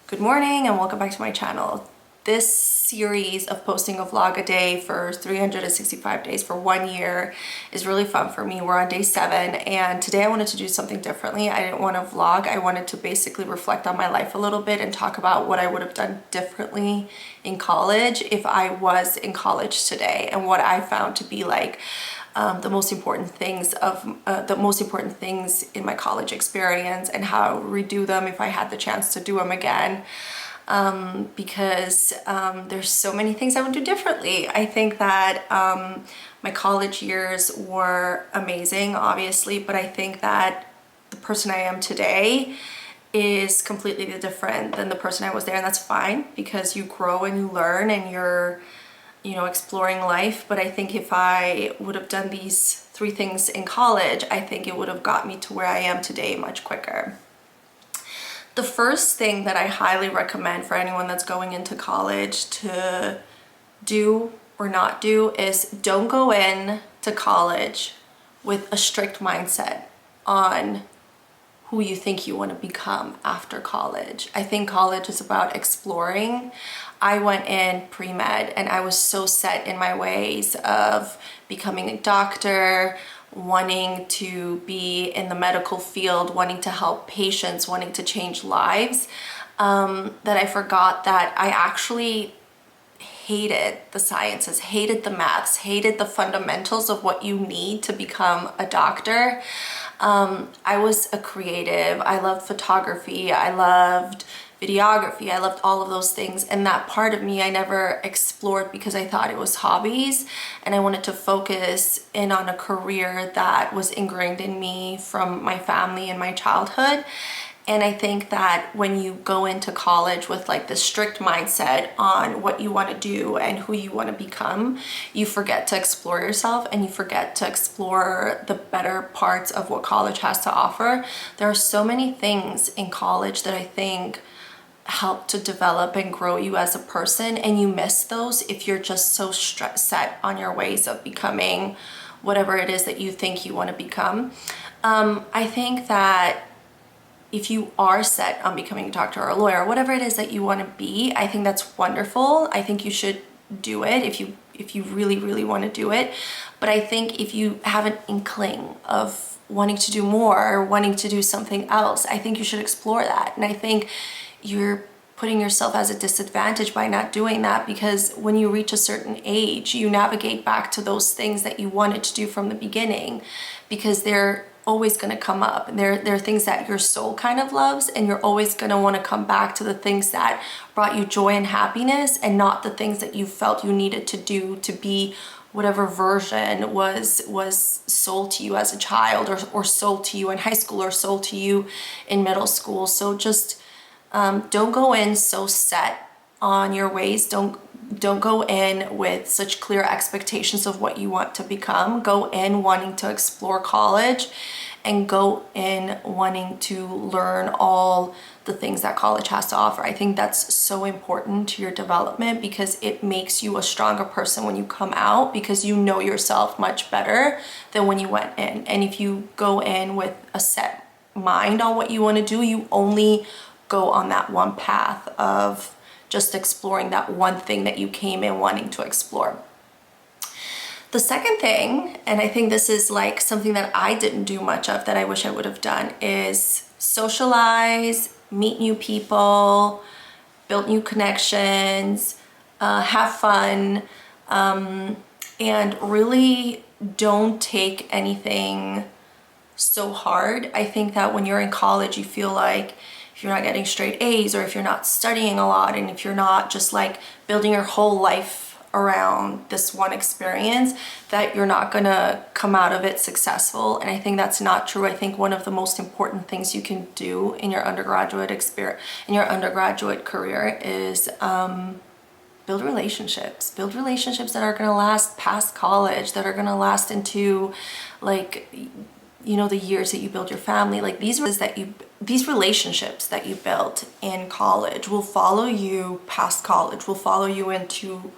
Good morning and welcome back to my channel. This series of posting a vlog a day for 365 days for 1 year is really fun for me. We're on day 7 and today I wanted to do something differently. I didn't want to vlog. I wanted to basically reflect on my life a little bit and talk about what I would have done differently in college if I was in college today and what I found to be like the most important things in my college experience and how I would redo them if I had the chance to do them again. Because there's so many things I would do differently. I think that my college years were amazing, obviously, but I think that the person I am today is completely different than the person I was there, and that's fine because you grow and you learn and you're exploring life. But I think if I would have done these 3 things in college, I think it would have got me to where I am today much quicker. The first thing that I highly recommend for anyone that's going into college to do or not do is don't go in to college with a strict mindset on who you think you want to become after college. I think college is about exploring. I went in pre-med and I was so set in my ways of becoming a doctor, wanting to be in the medical field, wanting to help patients, wanting to change lives, that I forgot that I actually hated the sciences, hated the maths, hated the fundamentals of what you need to become a doctor. I was a creative. I loved photography. I loved videography. I loved all of those things. And that part of me I never explored because I thought it was hobbies. And I wanted to focus in on a career that was ingrained in me from my family and my childhood. And I think that when you go into college with like this strict mindset on what you want to do and who you want to become, you forget to explore yourself and you forget to explore the better parts of what college has to offer. There are so many things in college that I think help to develop and grow you as a person, and you miss those if you're just so set on your ways of becoming whatever it is that you think you want to become. I think that if you are set on becoming a doctor or a lawyer, whatever it is that you want to be, I think that's wonderful. I think you should do it if you really, really want to do it. But I think if you have an inkling of wanting to do more or wanting to do something else, I think you should explore that. And I think you're putting yourself as a disadvantage by not doing that, because when you reach a certain age, you navigate back to those things that you wanted to do from the beginning, because they're always going to come up. And there are things that your soul kind of loves, and you're always going to want to come back to the things that brought you joy and happiness, and not the things that you felt you needed to do to be whatever version was sold to you as a child, or sold to you in high school, or sold to you in middle school. So just don't go in so set on your ways. Don't go in with such clear expectations of what you want to become. Go in wanting to explore college, and go in wanting to learn all the things that college has to offer. I think that's so important to your development, because it makes you a stronger person when you come out, because you know yourself much better than when you went in. And if you go in with a set mind on what you want to do, you only go on that one path of just exploring that one thing that you came in wanting to explore. The second thing, and I think this is like something that I didn't do much of that I wish I would have done, is socialize, meet new people, build new connections, have fun, and really don't take anything so hard. I think that when you're in college, you feel like if you're not getting straight A's, or if you're not studying a lot, and if you're not just like building your whole life around this one experience, that you're not gonna come out of it successful. And I think that's not true. I think one of the most important things you can do in your undergraduate experience, in your undergraduate career, is build relationships. Build relationships that are gonna last past college, that are gonna last into like, the years that you build your family. Like these relationships that you built in college will follow you past college, will follow you into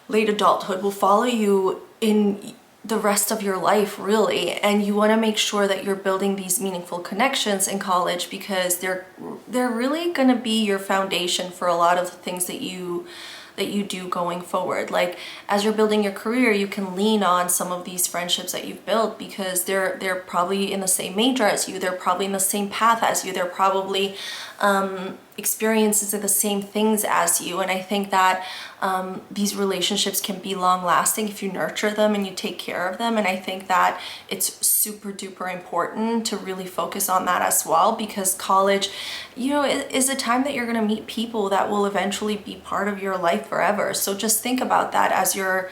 late adulthood, will follow you in the rest of your life, really. And you want to make sure that you're building these meaningful connections in college, because they're really going to be your foundation for a lot of the things that you do going forward. Like, as you're building your career, you can lean on some of these friendships that you've built, because they're probably in the same major as you, they're probably in the same path as you, they're probably experiences of the same things as you. And I think that these relationships can be long lasting if you nurture them and you take care of them. And I think that it's super duper important to really focus on that as well, because college, is a time that you're going to meet people that will eventually be part of your life forever. So just think about that as you're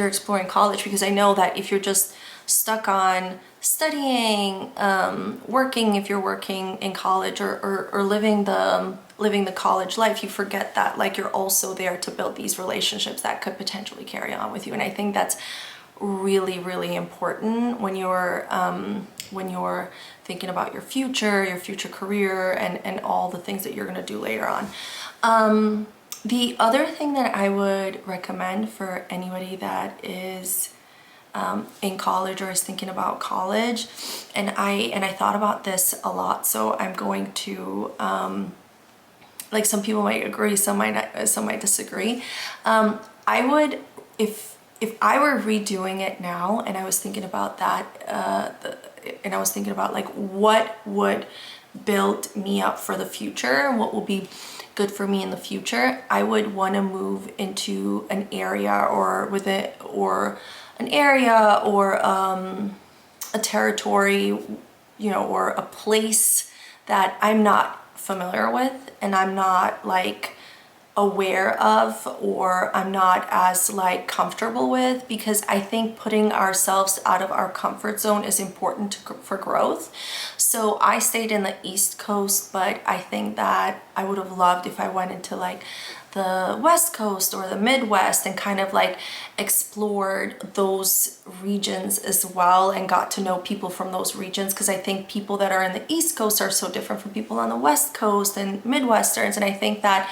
exploring college, because I know that if you're just stuck on studying, working, if you're working in college, or living the college life, you forget that like you're also there to build these relationships that could potentially carry on with you. And I think that's really, really important when you're thinking about your future career, and all the things that you're going to do later on. The other thing that I would recommend for anybody that is in college or is thinking about college, and I thought about this a lot, so I'm going to like, some people might agree, some might not, some might disagree. I would, if I were redoing it now, and I was thinking about that, and I was thinking about like what would build me up for the future, what will be good for me in the future, I would want to move into an area, or a territory, or a place that I'm not familiar with, and I'm not like aware of, or I'm not as like comfortable with, because I think putting ourselves out of our comfort zone is important for growth. So I stayed in the East Coast, but I think that I would have loved if I went into like the West Coast or the Midwest, and kind of like explored those regions as well, and got to know people from those regions, because I think people that are in the East Coast are so different from people on the West Coast and Midwesterns. And I think that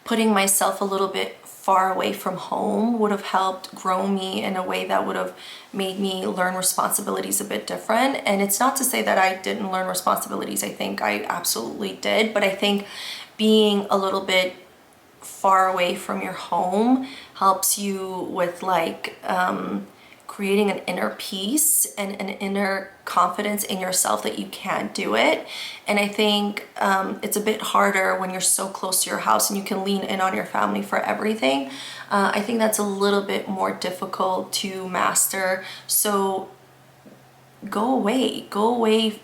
putting myself a little bit far away from home would have helped grow me in a way that would have made me learn responsibilities a bit different. And it's not to say that I didn't learn responsibilities. I think I absolutely did, but I think being a little bit far away from your home helps you with like creating an inner peace and an inner confidence in yourself that you can do it. And I think it's a bit harder when you're so close to your house and you can lean in on your family for everything. I think that's a little bit more difficult to master. So go away,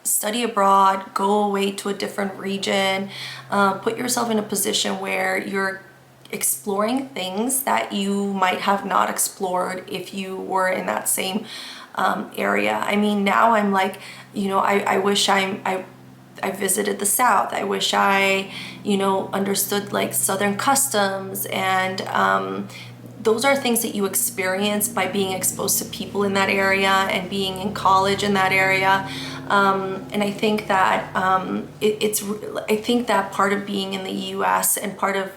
study abroad, go away to a different region, put yourself in a position where you're exploring things that you might have not explored if you were in that same area. I mean, now I'm like, I wish I visited the South. I wish I, understood like Southern customs, and those are things that you experience by being exposed to people in that area and being in college in that area. And I think that I think that part of being in the US and part of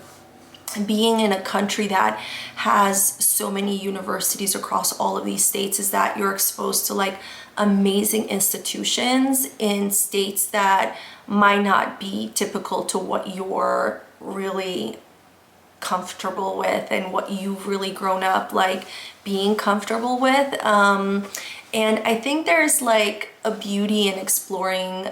being in a country that has so many universities across all of these states is that you're exposed to like amazing institutions in states that might not be typical to what you're really comfortable with and what you've really grown up like being comfortable with. And I think there's like a beauty in exploring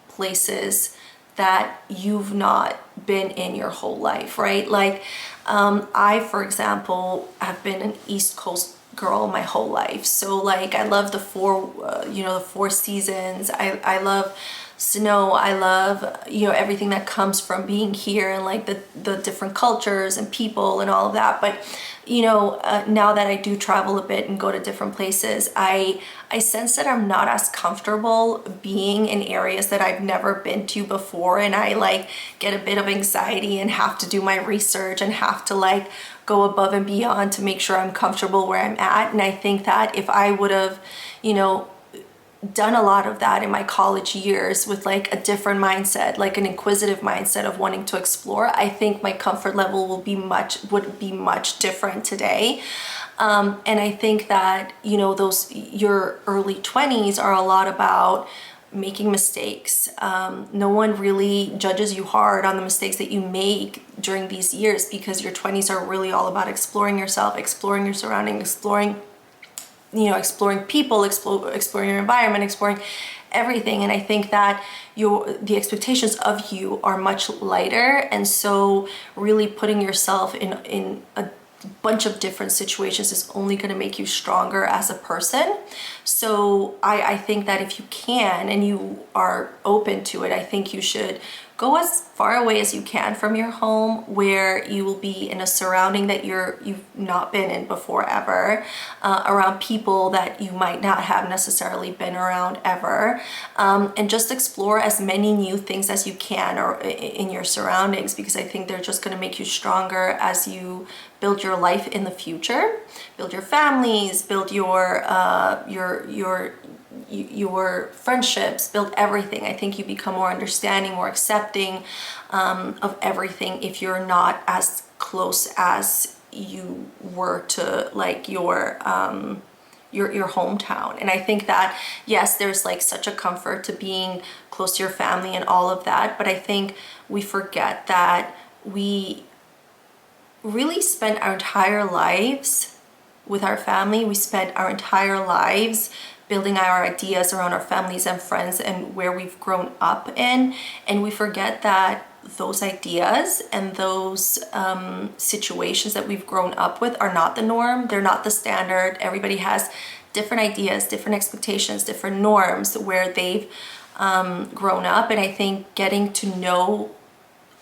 places that you've not been in your whole life, right? Like I, for example, have been an East Coast girl my whole life. So like I love the four seasons. I love snow. I love everything that comes from being here, and like the different cultures and people and all of that. But now that I do travel a bit and go to different places, I sense that I'm not as comfortable being in areas that I've never been to before, and I like get a bit of anxiety and have to do my research and have to like go above and beyond to make sure I'm comfortable where I'm at. And I think that if I would have done a lot of that in my college years with like a different mindset, like an inquisitive mindset of wanting to explore, I think my comfort level would be much different today. And I think that, you know, your early 20s are a lot about making mistakes. No one really judges you hard on the mistakes that you make during these years, because your 20s are really all about exploring yourself, exploring your surroundings, exploring people, exploring your environment, exploring everything. And I think that the expectations of you are much lighter, and so really putting yourself in a bunch of different situations is only going to make you stronger as a person. So I think that if you can and you are open to it, I think you should go as far away as you can from your home, where you will be in a surrounding that you've not been in before ever, around people that you might not have necessarily been around ever, and just explore as many new things as you can or in your surroundings, because I think they're just going to make you stronger as you build your life in the future, build your families, build your friendships, build everything. I think you become more understanding, more accepting of everything if you're not as close as you were to like your hometown. And I think that, yes, there's like such a comfort to being close to your family and all of that, but I think we forget that we really spend our entire lives with our family. We spend our entire lives building our ideas around our families and friends and where we've grown up in, and we forget that those ideas and those situations that we've grown up with are not the norm. They're not the standard. Everybody has different ideas, different expectations, different norms where they've grown up, and I think getting to know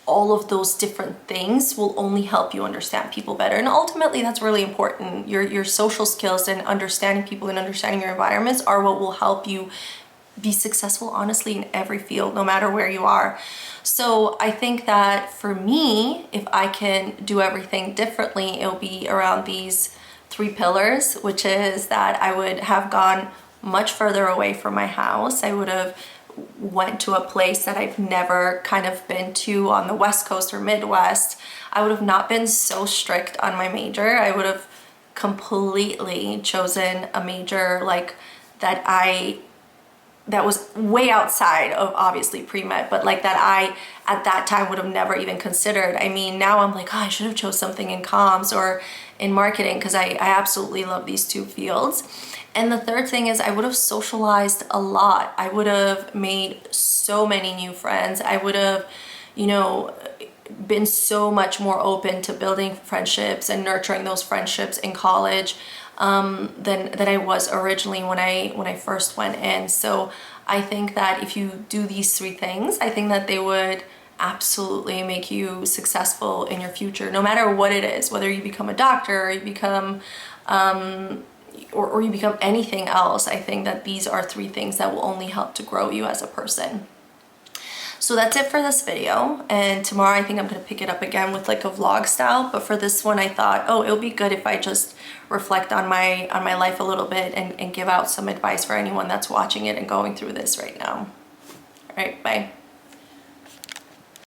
all of those different things will only help you understand people better. And ultimately, that's really important. Your social skills and understanding people and understanding your environments are what will help you be successful, honestly, in every field, no matter where you are. So I think that for me, if I can do everything differently, it'll be around these 3 pillars, which is that I would have gone much further away from my house. I would have went to a place that I've never kind of been to on the West Coast or Midwest. I would have not been so strict on my major. I would have completely chosen a major like that was way outside of obviously pre-med, but like that I at that time would have never even considered. I mean, now I'm like, oh, I should have chose something in comms or in marketing, because I absolutely love these 2 fields. And the third thing is I would have socialized a lot. I would have made so many new friends. I would have, you know, been so much more open to building friendships and nurturing those friendships in college than I was originally when I first went in. So I think that if you do these 3 things, I think that they would absolutely make you successful in your future, no matter what it is, whether you become a doctor or you become or you become anything else. I think that these are 3 things that will only help to grow you as a person. So that's it for this video, and tomorrow I think I'm gonna pick it up again with like a vlog style, but for this one I thought, oh, it'll be good if I just reflect on my life a little bit and give out some advice for anyone that's watching it and going through this right now. All right, bye.